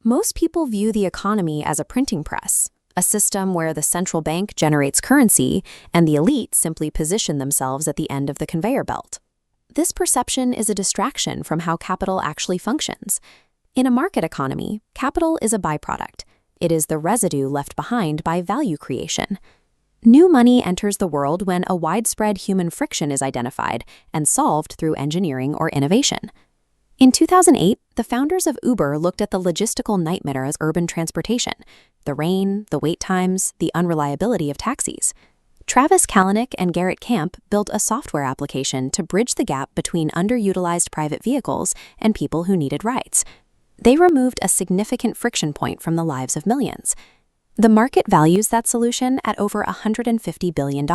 Most people view the economy as a printing press, a system where the central bank generates currency and the elite simply position themselves at the end of the conveyor belt. This perception is a distraction from how capital actually functions. In a market economy, capital is a byproduct. It is the residue left behind by value creation. New money enters the world when a widespread human friction is identified and solved through engineering or innovation. In 2008, the founders of Uber looked at the logistical nightmare as urban transportation: the rain, the wait times, the unreliability of taxis. Travis Kalanick and Garrett Camp built a software application to bridge the gap between underutilized private vehicles and people who needed rides. They removed a significant friction point from the lives of millions. The market values that solution at over $150 billion.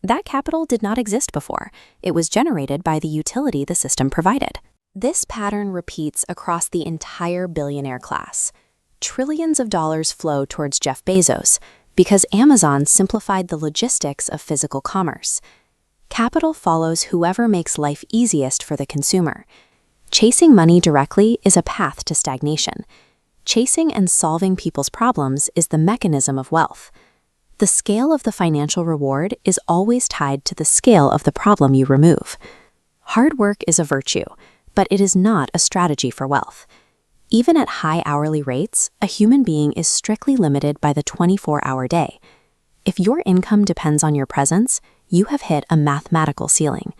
That capital did not exist before. It was generated by the utility the system provided. This pattern repeats across the entire billionaire class. Trillions of dollars flow towards Jeff Bezos because Amazon simplified the logistics of physical commerce. Capital follows whoever makes life easiest for the consumer. Chasing money directly is a path to stagnation. Chasing and solving people's problems is the mechanism of wealth. The scale of the financial reward is always tied to the scale of the problem you remove. Hard work is a virtue, but it is not a strategy for wealth. Even at high hourly rates, a human being is strictly limited by the 24-hour day. If your income depends on your presence, you have hit a mathematical ceiling.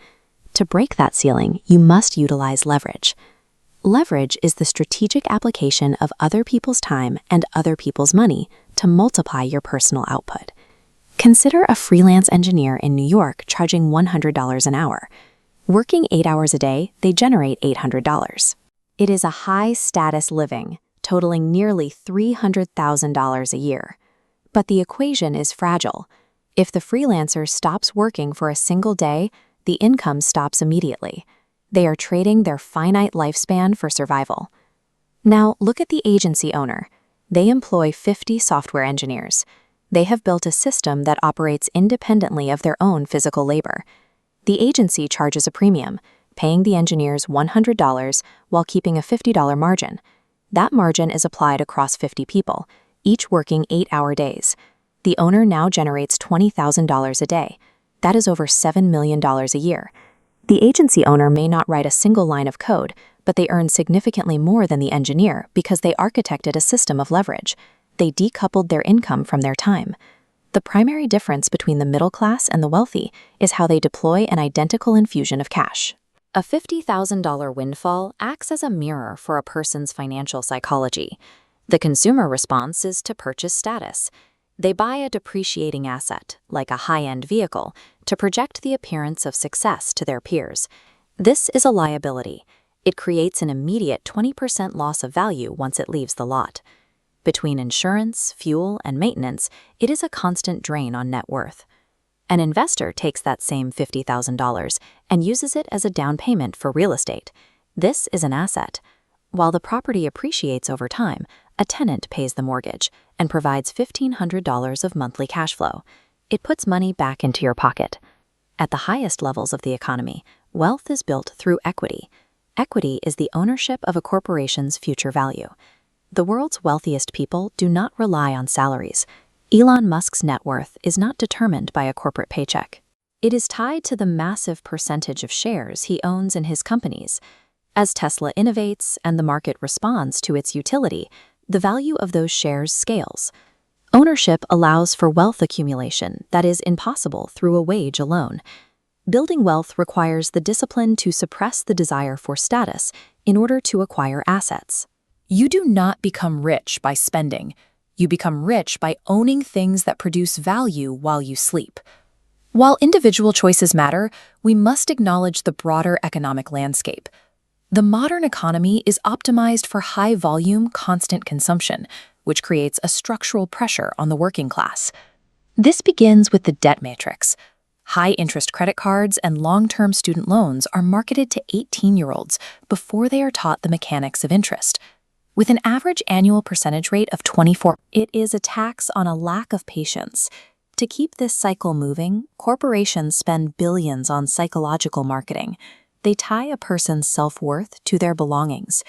To break that ceiling, you must utilize leverage. Leverage is the strategic application of other people's time and other people's money to multiply your personal output. Consider a freelance engineer in New York charging $100 an hour. Working 8 hours a day, they generate $800. It is a high-status living, totaling nearly $300,000 a year. But the equation is fragile. If the freelancer stops working for a single day, the income stops immediately. They are trading their finite lifespan for survival. Now, look at the agency owner. They employ 50 software engineers. They have built a system that operates independently of their own physical labor. The agency charges a premium, paying the engineers $100 while keeping a $50 margin. That margin is applied across 50 people, each working 8-hour days. The owner now generates $20,000 a day. That is over $7 million a year. The agency owner may not write a single line of code, but they earn significantly more than the engineer because they architected a system of leverage. They decoupled their income from their time. The primary difference between the middle class and the wealthy is how they deploy an identical infusion of cash. A $50,000 windfall acts as a mirror for a person's financial psychology. The consumer response is to purchase status. They buy a depreciating asset, like a high-end vehicle, to project the appearance of success to their peers. This is a liability. It creates an immediate 20% loss of value once it leaves the lot. Between insurance, fuel, and maintenance, it is a constant drain on net worth. An investor takes that same $50,000 and uses it as a down payment for real estate. This is an asset. While the property appreciates over time, a tenant pays the mortgage and provides $1,500 of monthly cash flow. It puts money back into your pocket. At the highest levels of the economy, wealth is built through equity. Equity is the ownership of a corporation's future value. The world's wealthiest people do not rely on salaries. Elon Musk's net worth is not determined by a corporate paycheck. It is tied to the massive percentage of shares he owns in his companies. As Tesla innovates and the market responds to its utility, the value of those shares scales. Ownership allows for wealth accumulation that is impossible through a wage alone. Building wealth requires the discipline to suppress the desire for status in order to acquire assets. You do not become rich by spending. You become rich by owning things that produce value while you sleep. While individual choices matter, we must acknowledge the broader economic landscape. The modern economy is optimized for high-volume, constant consumption, which creates a structural pressure on the working class. This begins with the debt matrix. High-interest credit cards and long-term student loans are marketed to 18-year-olds before they are taught the mechanics of interest. With an average annual percentage rate of 24%, it is a tax on a lack of patience. To keep this cycle moving, corporations spend billions on psychological marketing. They tie a person's self-worth to their belongings.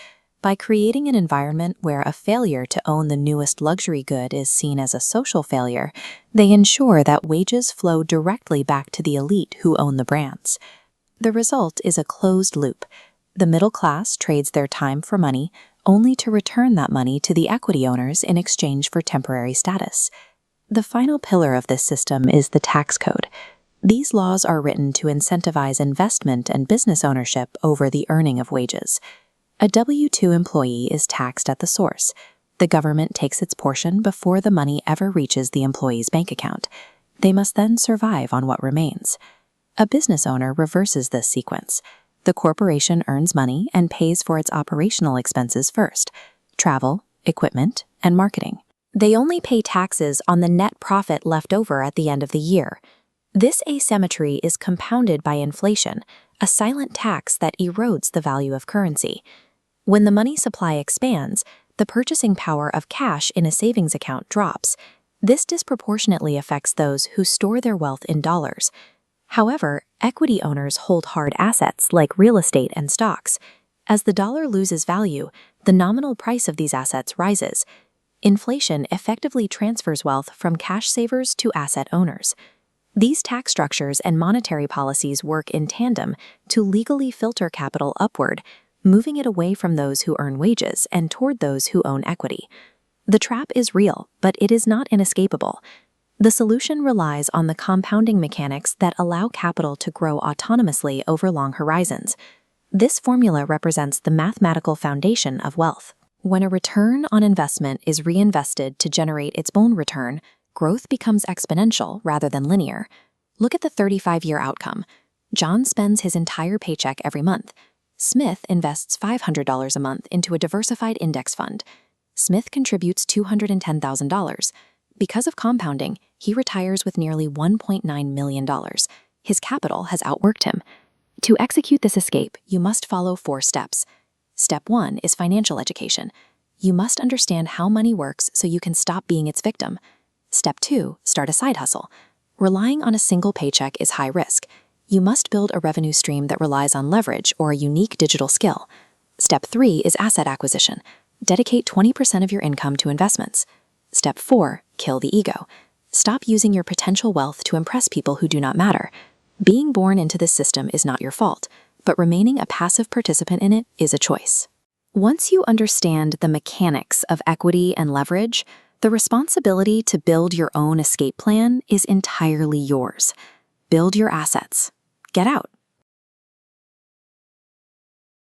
By creating an environment where a failure to own the newest luxury good is seen as a social failure, they ensure that wages flow directly back to the elite who own the brands. The result is a closed loop. The middle class trades their time for money, only to return that money to the equity owners in exchange for temporary status. The final pillar of this system is the tax code. These laws are written to incentivize investment and business ownership over the earning of wages. A W-2 employee is taxed at the source. The government takes its portion before the money ever reaches the employee's bank account. They must then survive on what remains. A business owner reverses this sequence. The corporation earns money and pays for its operational expenses first: travel, equipment, and marketing. They only pay taxes on the net profit left over at the end of the year. This asymmetry is compounded by inflation, a silent tax that erodes the value of currency. When the money supply expands, the purchasing power of cash in a savings account drops. This disproportionately affects those who store their wealth in dollars. However, equity owners hold hard assets like real estate and stocks. As the dollar loses value, the nominal price of these assets rises. Inflation effectively transfers wealth from cash savers to asset owners. These tax structures and monetary policies work in tandem to legally filter capital upward, moving it away from those who earn wages and toward those who own equity. The trap is real, but it is not inescapable. The solution relies on the compounding mechanics that allow capital to grow autonomously over long horizons. This formula represents the mathematical foundation of wealth. When a return on investment is reinvested to generate its own return, growth becomes exponential rather than linear. Look at the 35-year outcome. John spends his entire paycheck every month. Smith invests $500 a month into a diversified index fund. Smith contributes $210,000. Because of compounding, he retires with nearly $1.9 million. His capital has outworked him. To execute this escape, you must follow 4 steps. Step 1 is financial education. You must understand how money works so you can stop being its victim. Step 2, start a side hustle. Relying on a single paycheck is high risk. You must build a revenue stream that relies on leverage or a unique digital skill. Step 3 is asset acquisition. Dedicate 20% of your income to investments. Step 4, kill the ego. Stop using your potential wealth to impress people who do not matter. Being born into this system is not your fault, but remaining a passive participant in it is a choice. Once you understand the mechanics of equity and leverage, the responsibility to build your own escape plan is entirely yours. Build your assets. Get out.